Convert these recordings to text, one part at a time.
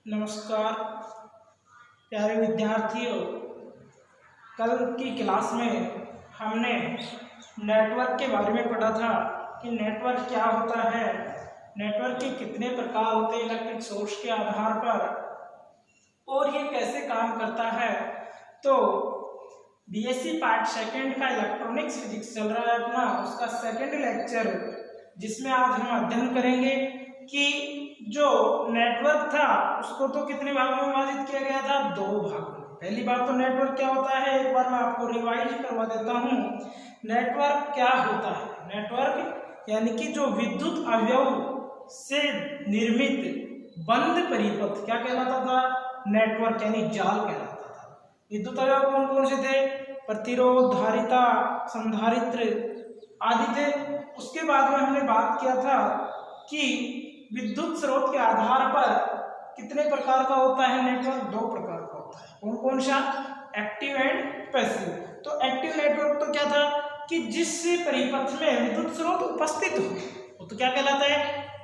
नमस्कार प्यारे विद्यार्थियों। कल की क्लास में हमने नेटवर्क के बारे में पढ़ा था कि नेटवर्क क्या होता है, नेटवर्क के कितने प्रकार होते हैं इलेक्ट्रिक सोर्स के आधार पर, और ये कैसे काम करता है। तो बीएससी पार्ट सेकंड का इलेक्ट्रॉनिक्स फिजिक्स चल रहा है अपना, उसका सेकंड लेक्चर, जिसमें आज हम अध्ययन करेंगे कि जो नेटवर्क था उसको तो कितने भागों में विभाजित किया गया था, दो भागों में। पहली बात तो नेटवर्क क्या होता है, एक बार मैं आपको रिवाइज करवा देता हूँ। नेटवर्क क्या होता है, नेटवर्क यानी कि जो विद्युत अवयव से निर्मित बंद परिपथ क्या कहलाता था, नेटवर्क यानी जाल कहलाता था। विद्युत अवयव कौन कौन से थे, प्रतिरोध, धारिता, संधारित्र आदि थे। उसके बाद में हमने बात किया था कि विद्युत स्रोत के आधार पर कितने प्रकार का होता है नेटवर्क, दो प्रकार का होता है। कौन कौन सा, एक्टिव एंड पैसिव। तो एक्टिव नेटवर्क तो क्या था कि जिस परिपथ में विद्युत स्रोत उपस्थित हो वो तो क्या कहलाता है,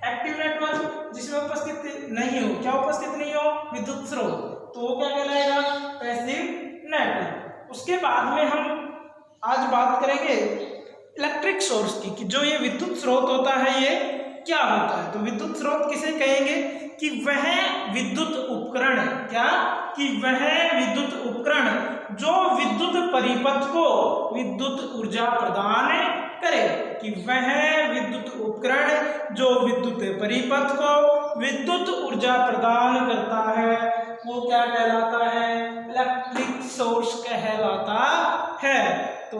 एक्टिव नेटवर्क। जिसमें उपस्थित नहीं हो, क्या उपस्थित नहीं हो, विद्युत स्रोत, तो वो क्या कहलाएगा, पैसिव नेटवर्क। उसके बाद में हम आज बात करेंगे इलेक्ट्रिक सोर्स की, कि जो ये विद्युत स्रोत होता है ये क्या होता है। तो विद्युत स्रोत किसे कहेंगे कि वह विद्युत उपकरण, क्या, कि वह विद्युत उपकरण जो विद्युत परिपथ को विद्युत ऊर्जा प्रदान करे, कि वह विद्युत उपकरण जो विद्युत परिपथ को विद्युत ऊर्जा प्रदान करता है वो क्या कहलाता है, इलेक्ट्रिक सोर्स कहलाता है। तो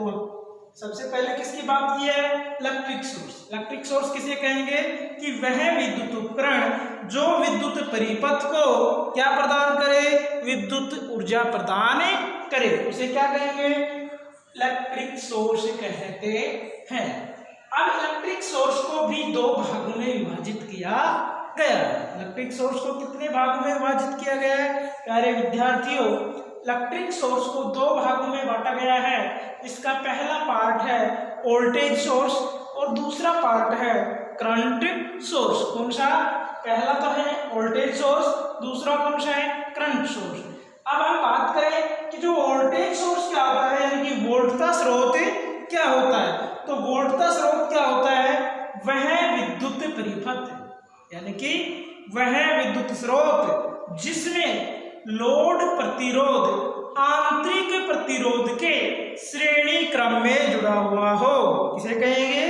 सबसे पहले किसकी बात की है, इलेक्ट्रिक सोर्स। इलेक्ट्रिक सोर्स किसे कहेंगे कि वह विद्युत उपकरण जो विद्युत परिपथ को क्या प्रदान करे, विद्युत ऊर्जा प्रदान करे, उसे क्या कहेंगे, इलेक्ट्रिक सोर्स कहते हैं। अब इलेक्ट्रिक सोर्स को भी दो भागों में विभाजित किया गया है। इलेक्ट्रिक सोर्स को कितने भागों में विभाजित किया गया है प्यारे विद्यार्थियों, इलेक्ट्रिक सोर्स को दो भागों में बांटा गया है। इसका पहला पार्ट है वोल्टेज सोर्स और दूसरा पार्ट है करंट सोर्स। कौन सा, पहला तो है वोल्टेज सोर्स, दूसरा कौन सा है, करंट सोर्स। अब हम बात करें कि जो वोल्टेज सोर्स क्या होता है, यानी कि वोल्टता स्रोत क्या होता है। तो वोल्टता स्रोत क्या होता है, वह विद्युत परिपथ यानी कि वह विद्युत स्रोत जिसमें लोड प्रतिरोध आंतरिक प्रतिरोध के श्रेणी क्रम में जुड़ा हुआ हो, किसे कहेंगे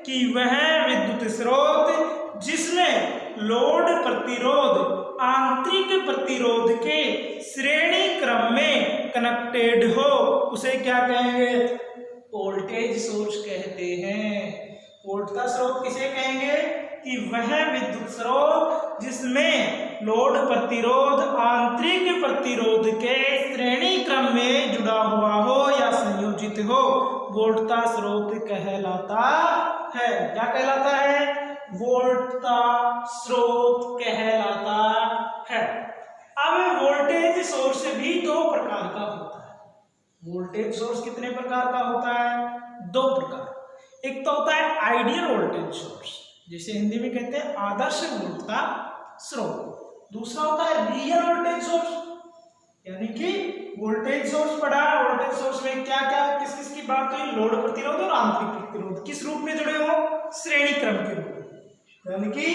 कि वह विद्युत स्रोत जिसमें लोड प्रतिरोध आंतरिक प्रतिरोध के श्रेणी क्रम में कनेक्टेड हो, उसे क्या कहेंगे, वोल्टेज सोर्स कहते हैं। वोल्टता स्रोत किसे कहेंगे कि वह विद्युत स्रोत जिसमें लोड प्रतिरोध आंतरिक प्रतिरोध के श्रेणी क्रम में जुड़ा हुआ हो या संयोजित हो, वोल्टता स्रोत कहलाता है। क्या कहलाता है, वोल्टता स्रोत कहलाता है। अब वोल्टेज सोर्स भी दो प्रकार का होता है। वोल्टेज सोर्स कितने प्रकार का होता है, दो प्रकार। एक तो होता है आइडियल वोल्टेज सोर्स, जिसे हिंदी में कहते हैं आदर्श वोल्टता स्रोत। दूसरा होता है रियल वोल्टेज सोर्स, यानी कि वोल्टेज सोर्स पढ़ा, वोल्टेज सोर्स में क्या क्या किस किस की बात हुई, लोड प्रतिरोध और आंतरिक प्रतिरोध किस रूप में जुड़े हो, श्रेणी क्रम के रूप में, यानी कि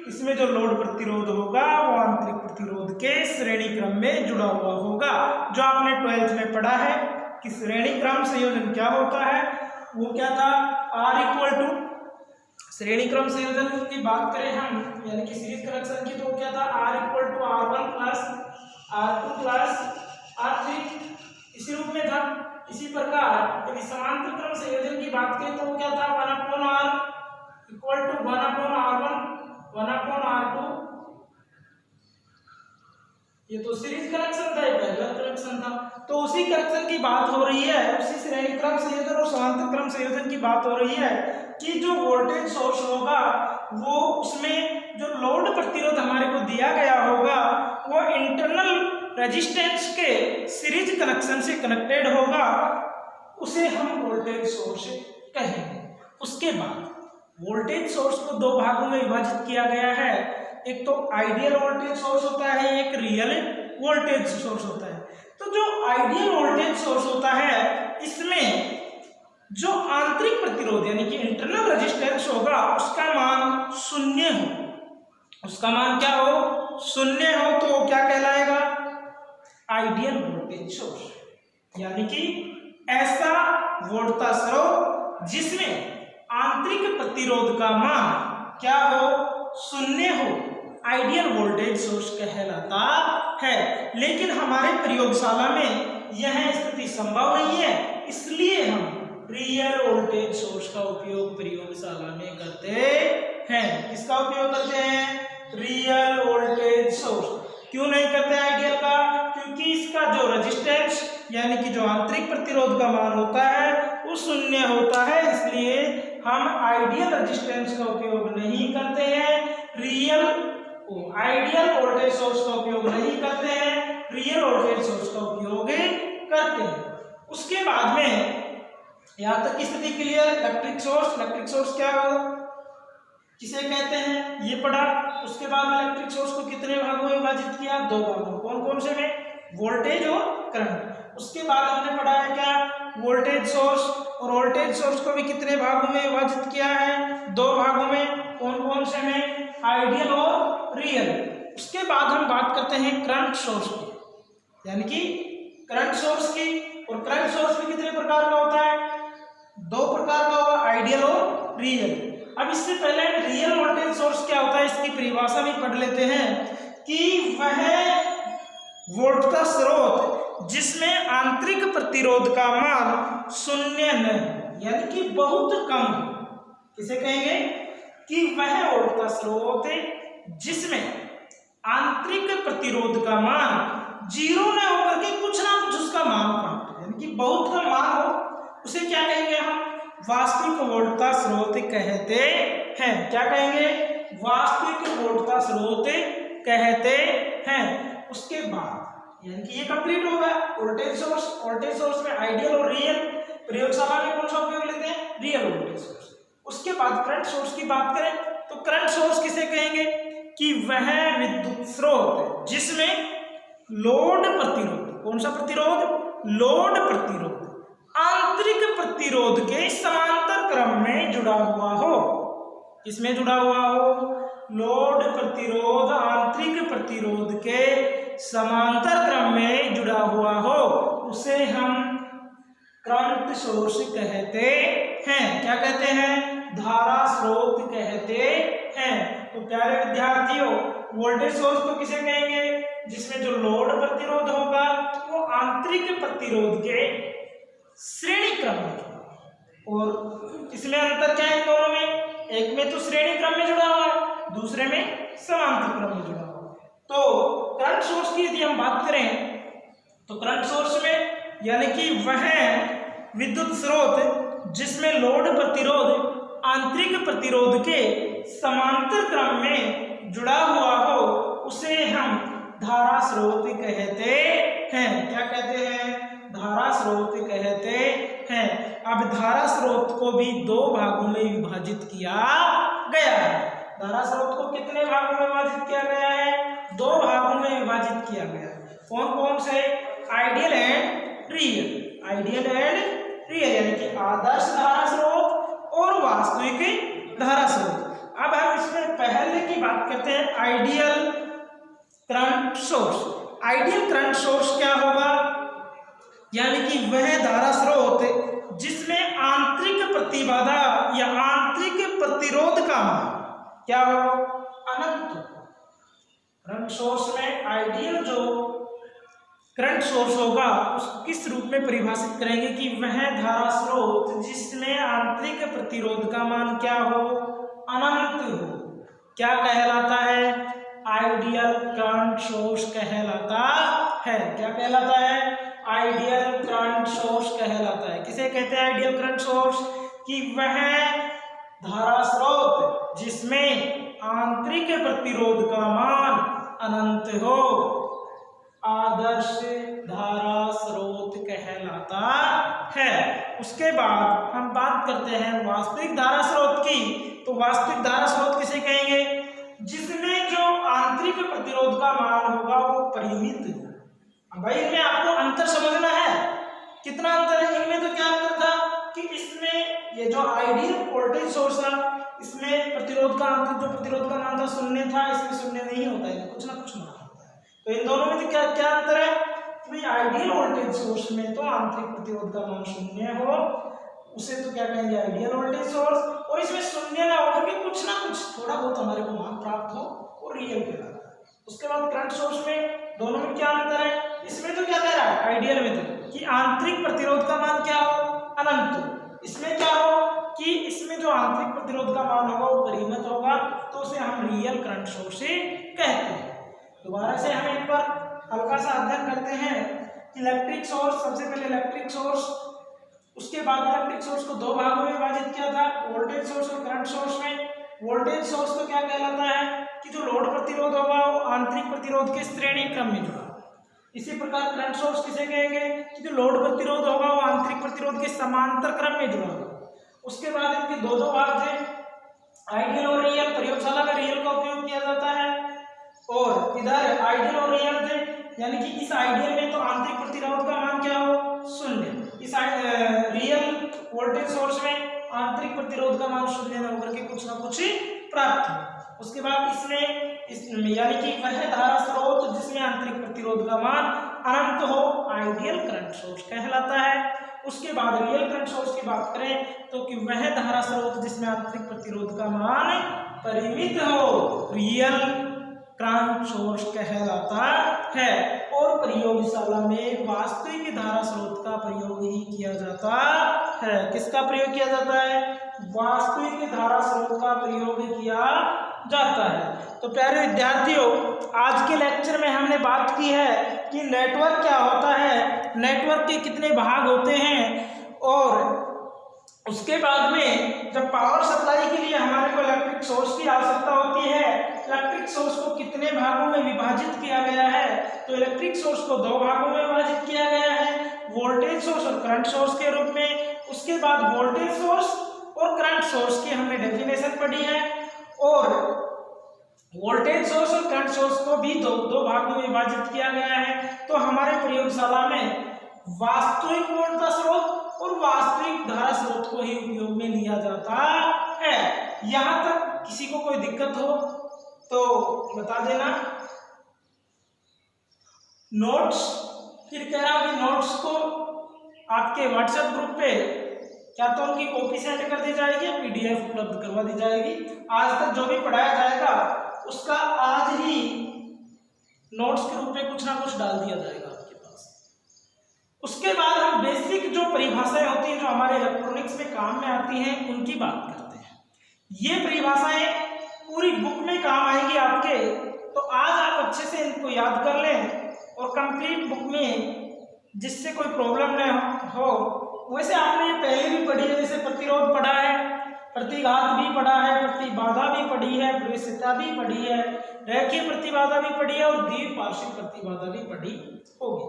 इसमें जो लोड प्रतिरोध होगा वो आंतरिक प्रतिरोध के श्रेणी क्रम में जुड़ा हुआ होगा। जो आपने 12th में पढ़ा है कि श्रेणी क्रम संयोजन क्या होता है, वो क्या था, R इक्वल टू, श्रेणी क्रम संयोजन की बात करें हम यानी कि सीरीज कनेक्शन की, तो क्या था, R equal to R1 plus R2 plus R3 इसी रूप में था। इसी प्रकार यदि समांतर क्रम संयोजन की बात करें तो क्या था, 1/R equal to 1/R1 1/R2। ये तो सीरीज कनेक्शन था, ये पहला कनेक्शन था। तो उसी कनेक्शन की बात हो रही है, उसी श्रेणी क्रम संयोजन और समांतर क्रम संयोजन की बात हो रही है कि जो वोल्टेज सोर्स होगा वो उसमें जो लोड प्रतिरोध हमारे को दिया गया होगा वो इंटरनल रेजिस्टेंस के सीरीज कनेक्शन से कनेक्टेड होगा, उसे हम वोल्टेज सोर्स कहेंगे। उसके बाद वोल्टेज सोर्स को दो भागों में विभाजित किया गया है। एक तो आइडियल वोल्टेज सोर्स होता है, एक रियल वोल्टेज सोर्स होता है। तो जो आइडियल वोल्टेज सोर्स होता है इसमें जो आंतरिक प्रतिरोध यानी कि इंटरनल रेजिस्टेंस होगा उसका मान शून्य हो, उसका मान क्या हो, शून्य हो, तो क्या कहलाएगा, आइडियल वोल्टेज सोर्स। यानी कि ऐसा वोल्टेज स्रोत जिसमें आंतरिक प्रतिरोध का मान क्या हो, शून्य हो, आइडियल वोल्टेज सोर्स कहलाता है। लेकिन हमारे प्रयोगशाला में यह स्थिति संभव नहीं है, इसलिए हम रियल वोल्टेज सोर्स का उपयोग प्रयोगशाला में करते हैं। किसका उपयोग करते हैं, रियल वोल्टेज सोर्स। क्यों नहीं करते आइडियल का, क्योंकि इसका जो रेजिस्टेंस यानी कि जो आंतरिक प्रतिरोध का मान होता है वो शून्य होता है, इसलिए हम आइडियल रेजिस्टेंस का उपयोग नहीं करते हैं, आइडियल वोल्टेज सोर्स का उपयोग नहीं करते हैं, रियल वोल्टेज सोर्स का उपयोग करते हैं। उसके बाद में यहाँ तक की स्थिति क्लियर। इलेक्ट्रिक सोर्स क्या हो, किसे कहते हैं ये पढ़ा। उसके बाद में इलेक्ट्रिक सोर्स को कितने भागों में विभाजित किया, दो भागों, कौन कौन से में, वोल्टेज और करंट। उसके बाद हमने पढ़ा है क्या, वोल्टेज सोर्स, और वोल्टेज सोर्स को भी कितने भागों में विभाजित किया है, दो भागों में, कौन कौन से में, आइडियल और रियल। उसके बाद हम बात करते हैं करंट सोर्स की, यानी कि करंट सोर्स की। और करंट सोर्स भी कितने प्रकार का होता है, दो प्रकार का होगा, आइडियल और रियल। अब इससे पहले रियल वोल्टेज सोर्स क्या होता है इसकी परिभाषा भी पढ़ लेते हैं कि वह वोल्टेज स्रोत जिसमें आंतरिक प्रतिरोध का मान शून्य न, यानी कि बहुत कम। किसे कहेंगे, कि वह वोल्टेज स्रोत जिसमें आंतरिक प्रतिरोध का मान जीरो न होकर के कुछ ना कुछ उसका मान प्राप्त, यानी कि बहुत कम मान हो, उसे क्या कहेंगे हम, वास्तविक वोल्टेज स्रोत कहते हैं। क्या कहेंगे, वास्तविक वोल्टेज स्रोत कहते हैं। उसके बाद यानी कि ये कंप्लीट होगा वोल्टेज सोर्स में आइडियल और रियल। प्रयोगशाला में कौन सा उपयोग लेते हैं, रियल वोल्टेज सोर्स। उसके बाद करंट सोर्स की बात करें तो करंट सोर्स किसे कहेंगे, कि वह विद्युत स्रोत जिसमें लोड प्रतिरोध, कौन सा प्रतिरोध, लोड प्रतिरोध आंतरिक प्रतिरोध के समांतर क्रम में जुड़ा हुआ हो। किसमें जुड़ा हुआ हो, लोड प्रतिरोध आंतरिक प्रतिरोध के समांतर क्रम में जुड़ा हुआ हो, उसे हम करंट सोर्स कहते हैं। क्या कहते हैं, धारा स्रोत कहते हैं। तो प्यारे विद्यार्थियों, वोल्टेज सोर्स को किसे कहेंगे, जिसमें जो लोड प्रतिरोध होगा वो आंतरिक प्रतिरोध के श्रेणी क्रम में जुड़ा। और इसमें अंतर क्या है दोनों में, एक में तो श्रेणी क्रम में जुड़ा हुआ है, दूसरे में समांतर क्रम में जुड़ा हुआ है। तो करंट सोर्स की यदि हम बात करें तो करंट सोर्स में यानी कि वह विद्युत स्रोत जिसमें लोड प्रतिरोध आंतरिक प्रतिरोध के समांतर क्रम में जुड़ा हुआ हो, उसे हम धारा स्रोत कहते हैं। क्या कहते हैं, धारा स्रोत कहते हैं। अब धारा स्रोत को भी दो भागों में विभाजित किया गया है। धारा स्रोत को कितने भागों में विभाजित किया गया है, दो भागों में विभाजित किया गया है। कौन कौन से, ideal and real. Ideal and real यानी कि आदर्श धारा स्रोत और वास्तविक धारा स्रोत। अब हम इसमें पहले की बात करते हैं, ideal current source. Ideal current source क्या होगा, यानी कि वह धारा स्रोत जिसमें आंतरिक प्रतिबाधा या आंतरिक प्रतिरोध का मान क्या हो, अनंत। करंट सोर्स में आइडियल जो करंट सोर्स होगा उसको किस रूप में परिभाषित करेंगे, कि वह धारा स्रोत जिसमें आंतरिक प्रतिरोध का मान क्या हो, अनंत हो। क्या कहलाता है, आइडियल करंट सोर्स कहलाता है। क्या कहलाता है, आइडियल करंट सोर्स कहलाता है। किसे कहते हैं आइडियल करंट सोर्स, कि वह धारा स्रोत जिसमें आंतरिक प्रतिरोध का मान अनंत हो, आदर्श धारा स्रोत कहलाता है। उसके बाद हम बात करते हैं वास्तविक धारा स्रोत की। तो वास्तविक धारा स्रोत किसे कहेंगे, जिसमें जो प्रतिरोध का मान होगा वो परिमित होगा। अब भाई इनमें आपको अंतर समझना है, कितना अंतर है इनमें। तो क्या अंतर था कि इसमें ये जो आइडियल वोल्टेज सोर्स था इसमें प्रतिरोध का आंतरिक जो प्रतिरोध का मान था शून्य था, इसमें शून्य नहीं होता है, कुछ ना कुछ मान होता है। तो इन दोनों में तो क्या क्या अंतर है कि भाई आइडियल वोल्टेज सोर्स में तो आंतरिक प्रतिरोध का मान शून्य हो, उसे तो क्या कहेंगे आइडियल वोल्टेज सोर्स, और इसमें शून्य ना होकर के कुछ ना कुछ थोड़ा बहुत हमारे को मान प्राप्त हो वो रियल कहलाता है। उसके बाद करंट सोर्स में दोनों में क्या अंतर है, इसमें तो क्या कह रहा है आइडियल में तो कि आंतरिक प्रतिरोध का मान क्या हो अनंत हो, इसमें क्या हो कि इसमें जो आंतरिक प्रतिरोध का मान होगा वो परिमित होगा, तो उसे हम रियल करंट सोर्स कहते हैं। दोबारा से हम एक बार हल्का सा अध्ययन करते हैं। इलेक्ट्रिक सोर्स, सबसे पहले इलेक्ट्रिक सोर्स, उसके बाद इलेक्ट्रिक सोर्स को दो भागों में विभाजित किया था, वोल्टेज सोर्स और करंट सोर्स में। वोल्टेज सोर्स तो क्या कहलाता है कि जो लोड प्रतिरोध होगा वो आंतरिक प्रतिरोध के श्रेणी क्रम में जुड़ा। इसी प्रकार करंट सोर्स किसे कहेंगे कि जो लोड प्रतिरोध होगा वो आंतरिक प्रतिरोध के समांतर क्रम में जुड़ा होगा। उसके बाद इनके दो दो भाग थे, आइडियल और रियल। प्रयोगशाला में रियल का उपयोग किया जाता है और इधर आइडियल और रियल थे, यानी कि इस आइडियल में तो आंतरिक प्रतिरोध का मान क्या हो शून्य, इस रियल वोल्टेज सोर्स में आंतरिक प्रतिरोध का मान शून्य न होकर के कुछ ना कुछ प्राप्त हो। उसके बाद इसमें यानी कि वह धारा स्रोत जिसमें आंतरिक प्रतिरोध का मान अनंत हो आइडियल करंट सोर्स कहलाता है। उसके बाद रियल करंट सोर्स की बात करें तो कि वह धारा स्रोत जिसमें आंतरिक प्रतिरोध का मान परिमित हो रियल करंट सोर्स कहलाता है। और प्रयोगशाला में वास्तविक धारा स्रोत का प्रयोग ही किया जाता है। किसका प्रयोग किया जाता है, वास्तविक धारा स्रोत का प्रयोग किया जाता है। तो प्यारे विद्यार्थियों, आज के लेक्चर में हमने बात की है कि नेटवर्क क्या होता है, नेटवर्क के कितने भाग होते हैं, और उसके बाद में जब पावर सप्लाई के लिए हमारे को इलेक्ट्रिक सोर्स की आवश्यकता होती है, इलेक्ट्रिक सोर्स को कितने भागों में विभाजित किया गया है। तो इलेक्ट्रिक सोर्स को दो भागों में विभाजित किया गया है, वोल्टेज सोर्स और करंट सोर्स के रूप में। उसके बाद वोल्टेज सोर्स और करंट सोर्स की हमने डेफिनेशन पढ़ी है, और वोल्टेज सोर्स और करंट सोर्स को भी दो भागों में विभाजित किया गया है। तो हमारे प्रयोगशाला में वास्तविक वोल्टेज स्रोत और वास्तविक धारा स्रोत को ही उपयोग में लिया जाता है। यहाँ तक किसी को कोई दिक्कत हो तो बता देना। नोट्स फिर कह रहा हूं कि नोट्स को आपके व्हाट्सएप ग्रुप पे क्या तो उनकी कॉपी सेंड कर दी जाएगी या पीडीएफ उपलब्ध करवा दी जाएगी। आज तक जो भी पढ़ाया जाएगा उसका आज ही नोट्स के रूप में कुछ ना कुछ डाल दिया जाएगा आपके पास। उसके बाद हम बेसिक जो परिभाषाएं होती हैं जो हमारे इलेक्ट्रॉनिक्स में काम में आती हैं उनकी बात करते हैं। ये परिभाषाएं पूरी बुक में काम आएगी आपके, तो आज आप अच्छे से इनको याद कर लें और कंप्लीट बुक में जिससे कोई प्रॉब्लम न हो। वैसे आपने ये पहले भी पढ़ी है, जैसे प्रतिरोध पढ़ा है, प्रतिघात भी पढ़ा है, प्रतिबाधा भी पढ़ी है, प्रवेश्यता भी पढ़ी है, रेखीय प्रतिबाधा भी पढ़ी है और द्विपार्श्विक प्रतिबाधा भी पढ़ी होगी।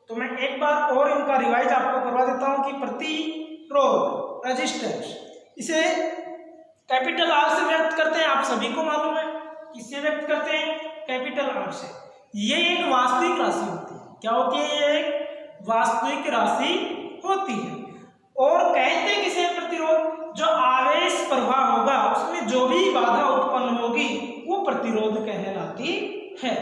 तो मैं एक बार और इनका रिवाइज आपको करवा देता हूं कि प्रतिरोध रेजिस्टेंस इसे कैपिटल आर से व्यक्त करते हैं, आप सभी को मालूम है। किससे व्यक्त करते हैं, कैपिटल आर से। ये एक वास्तविक राशि होती है। क्या होती है, ये एक वास्तविक राशि होती है। और कहते किसे प्रतिरोध, जो आवेश प्रवाह होगा उसमें जो भी बाधा उत्पन्न होगी वो प्रतिरोध कहलाती है।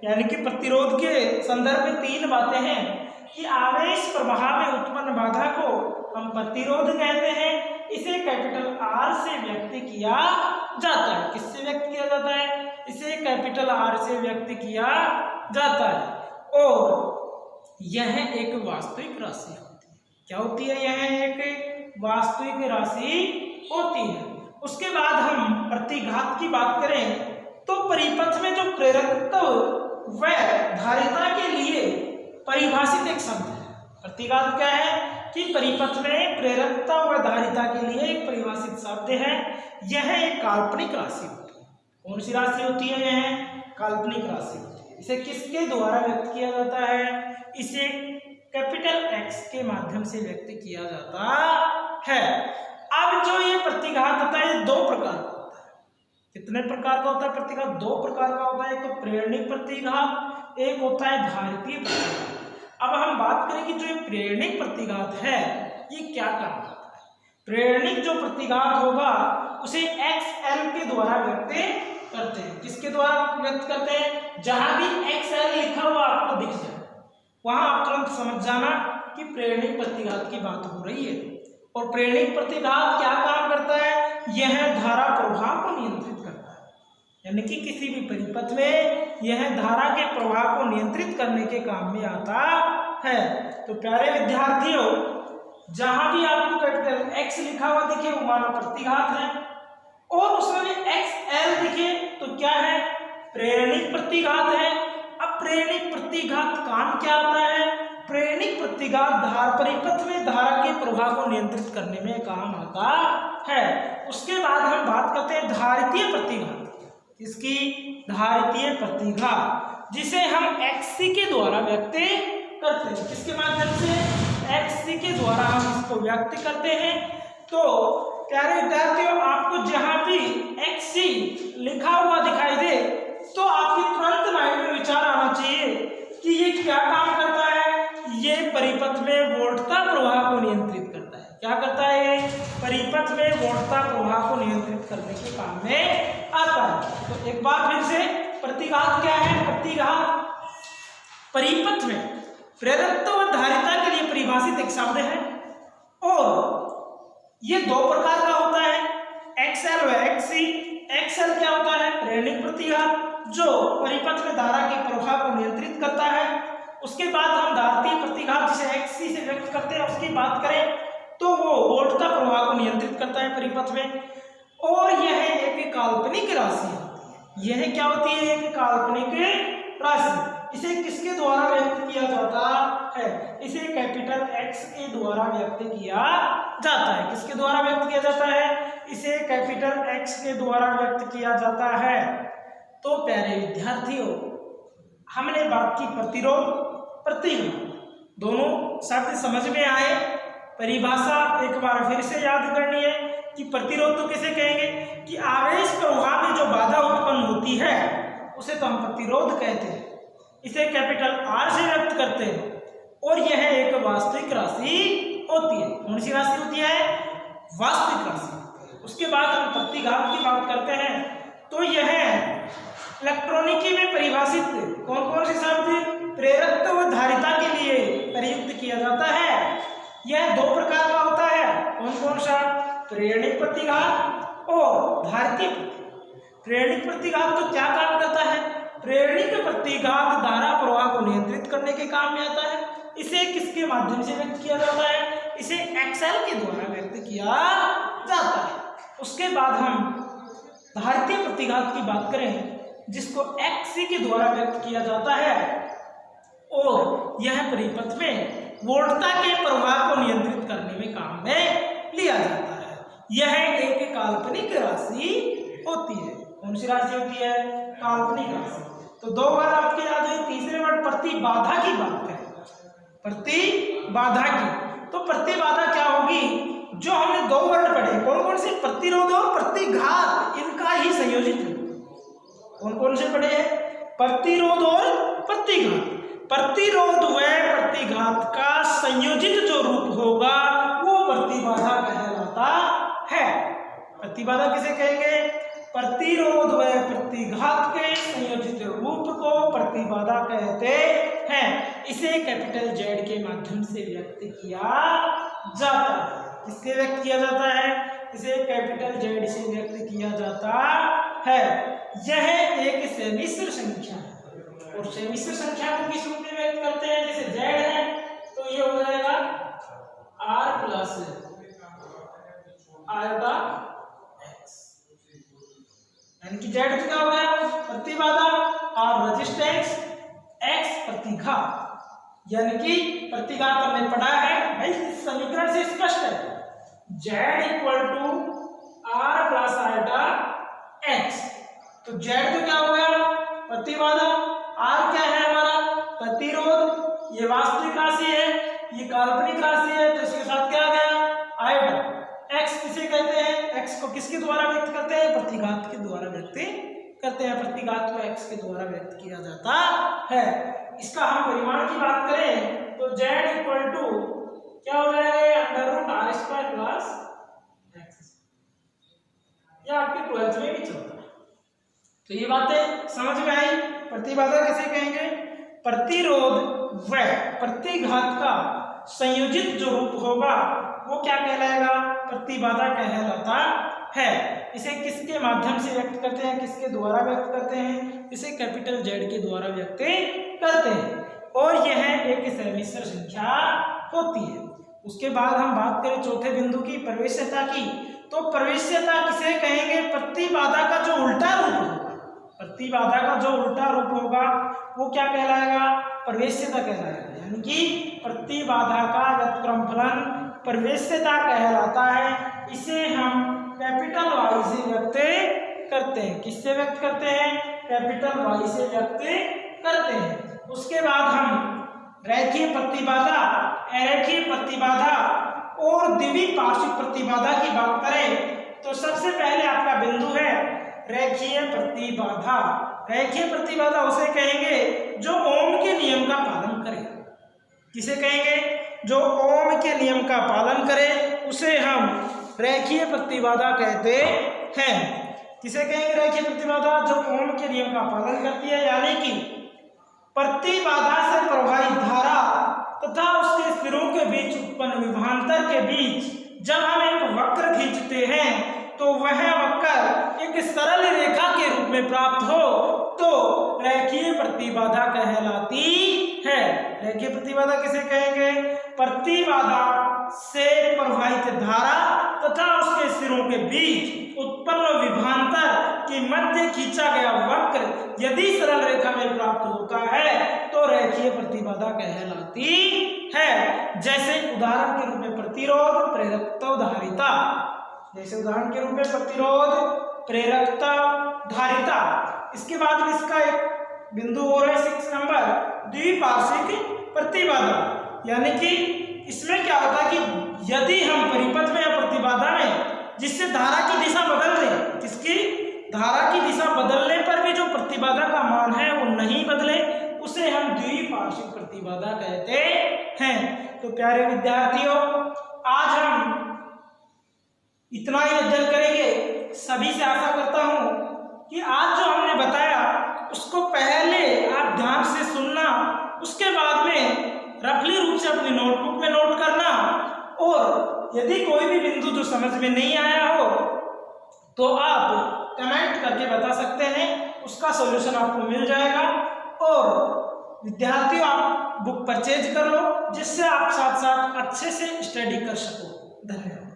यानी कि प्रतिरोध के संदर्भ में तीन बातें हैं कि आवेश प्रवाह में उत्पन्न बाधा को हम प्रतिरोध कहते हैं। इसे कैपिटल आर से व्यक्त किया जाता है। किससे व्यक्त किया जाता है, इसे कैपिटल आर से व्यक्त किया जाता है। और यह एक वास्तविक राशि होती है। क्या होती है, यह एक वास्तविक राशि होती है। उसके बाद हम प्रतिघात की बात करें तो परिपथ में जो प्रेरकत्व व धारिता के लिए परिभाषित एक शब्द है। प्रतिघात क्या है कि परिपथ में प्रेरकता व धारिता के लिए एक परिभाषित शब्द है। यह एक काल्पनिक राशि होती है। कौन सी राशि होती है, यह काल्पनिक राशि होती है। इसे किसके द्वारा व्यक्त किया जाता है, इसे कैपिटल एक्स के माध्यम से व्यक्त किया जाता है। अब जो ये प्रतिघात होता है दो प्रकार का होता है। कितने प्रकार का होता है प्रतिघात? दो प्रकार का होता है, एक तो प्रेरणिक प्रतिघात, एक होता है धारितीय प्रतिघात। अब हम बात करें कि जो ये प्रेरणिक प्रतिघात है ये क्या काम करता है। प्रेरणिक जो प्रतिघात होगा उसे XL के द्वारा व्यक्त करते हैं। किसके द्वारा व्यक्त करते हैं? जहां भी XL लिखा हुआ आपको दिख जाए वहां आप तुरंत समझ जाना कि प्रेरणिक प्रतिघात की बात हो रही है। और प्रेरणिक प्रतिघात क्या काम करता है? यह धारा प्रवाह को नियंत्रित करता है, यानी कि किसी भी परिपथ में यह धारा के प्रवाह को नियंत्रित करने के काम में आता है। तो प्यारे विद्यार्थियों, जहां भी आपको कैपिटल X लिखा हुआ दिखे वो माना प्रतिघात है, और उसमें XL दिखे तो क्या है? प्रेरणिक प्रतिघात है। अब प्रेरणिक प्रतिघात काम क्या आता है? प्रेरणिक प्रतिघात धारा परिपथ में धारा के प्रवाह को नियंत्रित करने में काम आता है। उसके बाद हम बात करते हैं धारितीय प्रतिघात। इसकी धारितीय प्रतिघात जिसे हम XC के द्वारा व्यक्त करते हैं। किसके माध्यम से? XC के द्वारा हम इसको व्यक्त करते हैं। तो प्यारे विद्यार्थियों, आपको जहां भी XC लिखा हुआ दिखाई दे तो आपकी तुरंत माइंड में विचार आना चाहिए कि ये क्या काम करता है? ये परिपथ में वोल्टता प्रवाह को नियंत्रित करता है। क्या करता है? परिपथ में वोल्टता प्रवाह को नियंत्रित करने के काम में आता है। तो एक बार फिर से, प्रतिघात क्या है? प्रतिघात परिपथ में प्रेरकत्व व धारिता के लिए परिभाषित एक शब्द है, और ये दो प्रकार का होता है, XL व XC। XL क्या होता है? प्रेरणिक प्रतिघात जो परिपथ में धारा के प्रवाह को नियंत्रित करता है। उसके बाद हम धारितीय प्रतिघात जिसे XC से व्यक्त करते हैं उसकी बात करें तो वो वोल्टता प्रवाह को नियंत्रित करता है परिपथ में, और यह एक काल्पनिक राशि होती है। यह क्या होती है? एक काल्पनिक राशि। इसे किसके द्वारा व्यक्त किया जाता है? इसे कैपिटल X के द्वारा व्यक्त किया जाता है। किसके द्वारा व्यक्त किया जाता है? इसे कैपिटल X के द्वारा व्यक्त किया जाता है। तो प्यारे विद्यार्थियों, हमने बात की प्रतिरोध प्रतिघात, दोनों शब्द समझ में आए। परिभाषा एक बार फिर से याद करनी है कि प्रतिरोध तो किसे कहेंगे? कि आवेश प्रवाह में जो बाधा उत्पन्न होती है उसे तो हम प्रतिरोध कहते हैं। इसे कैपिटल R से व्यक्त करते हैं, और यह एक वास्तविक राशि होती है। कौन सी राशि होती है? वास्तविक राशि। उसके बाद हम प्रतिघात की बात करते हैं तो यह इलेक्ट्रॉनिकी में परिभाषित कौन कौन से शब्द प्रेरकत्व व धारिता के लिए प्रयुक्त किया जाता है? यह दो प्रकार का होता है। कौन कौन सा? प्रेरणिक प्रतिघात और धारितीय प्रतिघात। प्रेरणिक प्रतिघात तो क्या काम करता है? प्रेरणिक प्रतिघात धारा प्रवाह को नियंत्रित करने के काम में आता है। इसे किसके माध्यम से व्यक्त किया जाता है? इसे XL के द्वारा व्यक्त किया जाता है। उसके बाद हम धारितीय प्रतिघात की बात करें जिसको XC के द्वारा व्यक्त किया जाता है, और यह परिपथ में वोल्टता के प्रवाह को नियंत्रित करने में काम में लिया जाता है। यह एक काल्पनिक राशि होती है। कौन सी राशि होती है? काल्पनिक राशि। तो दो बार आपके याद है। तीसरे वर्ड प्रतिबाधा की बात करें, प्रतिबाधा की, तो प्रतिबाधा क्या होगी? जो हमने दो वर्ड पढ़े, कौन कौन से? प्रतिरोध और प्रतिघात, इनका ही संयोजित है। कौन कौन से पढ़े हैं? प्रतिरोध और प्रतिघात। प्रतिरोध व प्रतिघात का संयोजित जो रूप होगा वो प्रतिबाधा कहलाता है। प्रतिबाधा किसे कहेंगे? प्रतिरोध व प्रतिघात के संयोजित रूप को प्रतिबाधा कहते हैं। इसे कैपिटल Z के माध्यम से व्यक्त किया जाता है। किससे व्यक्त किया जाता है? इसे कैपिटल Z से व्यक्त किया जाता है। यह एक समिश्र संख्या है, और समिश्र संख्या को किस रूप में व्यक्त करते हैं? जैसे Z है तो ये हो जाएगा R प्लस आयोटा X, यानी कि Z क्या हो गया? प्रतिबाधा, R रेजिस्टेंस, X प्रतिघात। यानी कि प्रतिघात हमने पढ़ा है भाई, इस समीकरण से स्पष्ट है। Z equal to R plus iota X। तो Z तो क्या हो गया? प्रतिबाधा। R क्या है हमारा? प्रतिरोध। ये वास्तविक राशि है, ये काल्पनिक राशि है, तो इसके साथ क्या आ गया? आयोटा। X किसे कहते हैं? X को किसके द्वारा व्यक्त करते हैं? प्रतिघात के द्वारा व्यक्त करते हैं। प्रतिघात को x के द्वारा व्यक्त किया जाता है। इसका हम परिमाण की बात करें तो z इक्वल टू क्या हो जाएगा? √r² plus x। यह आपके 12th में भी चलता है। तो ये बातें समझ में आई। प्रतिबाधा किसे कहेंगे? प्रतिरोध व प्रतिघात का संयोजित जो रूप होगा वो क्या कहलाएगा? प्रतिबाधा कहलाता है। इसे किसके माध्यम से व्यक्त करते हैं? किसके द्वारा व्यक्त करते हैं? इसे कैपिटल Z के द्वारा व्यक्त करते हैं और यह एक समिश्र संख्या होती है। उसके बाद हम बात करें चौथे बिंदु की, प्रवेश्यता की। तो प्रवेश्यता किसे कहेंगे? प्रतिबाधा का जो उल्टा रूप होगा, प्रतिबाधा का जो उल्टा रूप होगा वो क्या कहलाएगा? प्रवेश्यता कहलाएगा। यानी कि प्रतिबाधा का व्युत्क्रमफलन प्रवेश्यता कहलाता है। इसे हम कैपिटल Y से व्यक्त करते हैं। किससे व्यक्त करते हैं? कैपिटल Y से व्यक्त करते हैं। उसके बाद हम रेखीय प्रतिबाधा, अरेखीय प्रतिबाधा और द्विपार्श्विक प्रतिबाधा की बात करें तो सबसे पहले आपका बिंदु है रेखीय प्रतिबाधा। रेखीय प्रतिबाधा उसे कहेंगे जो ओम के नियम का पालन करे। किसे कहेंगे? जो ओम के नियम का पालन करे उसे हम रेखीय प्रतिबाधा कहते हैं। किसे कहेंगे रेखीय प्रतिबाधा? जो ओम के नियम का पालन करती है, यानी कि प्रतिबाधा से प्रवाहित धारा तथा उसके सिरों के बीच उत्पन्न विभवांतर के बीच जब हम एक वक्र खींचते हैं तो वह वक्र एक सरल रेखा के रूप में प्राप्त हो तो रेखीय प्रतिबाधा कहलाती है। रेखीय प्रतिबाधा किसे कहेंगे? प्रतिबाधा से प्रवाहित धारा तथा उसके सिरों के बीच उत्पन्न विभवांतर के मध्य खींचा गया वक्र यदि सरल रेखा में प्राप्त होता है तो रेखीय प्रतिबाधा कहलाती है। जैसे उदाहरण के रूप में प्रतिरोध, प्रेरकत्व, धारिता। जैसे उदाहरण के रूप में प्रतिरोध, प्रेरकता, धारिता। इसके बाद में इसका एक बिंदु हो रहा है 6 नंबर, द्विपार्श्विक प्रतिबाधा। यानी कि इसमें क्या होता है कि यदि हम परिपथ में या प्रतिबाधा में जिससे धारा की दिशा बदल दे, जिसकी धारा की दिशा बदलने पर भी जो प्रतिबाधा का मान है वो नहीं बदले, उसे हम द्विपार्श्विक प्रतिबाधा कहते हैं। तो प्यारे विद्यार्थियों, आज हम इतना ही अध्ययन करेंगे। सभी से आशा करता हूं कि आज जो हमने बताया उसको पहले आप ध्यान से सुनना, उसके बाद में रफली रूप से अपनी नोटबुक में नोट करना और यदि कोई भी बिंदु जो समझ में नहीं आया हो तो आप कमेंट करके बता सकते हैं, उसका सॉल्यूशन आपको मिल जाएगा। और विद्यार्थियों, आप बुक परचेज कर लो जिससे आप साथ साथ अच्छे से स्टडी कर सको। धन्यवाद।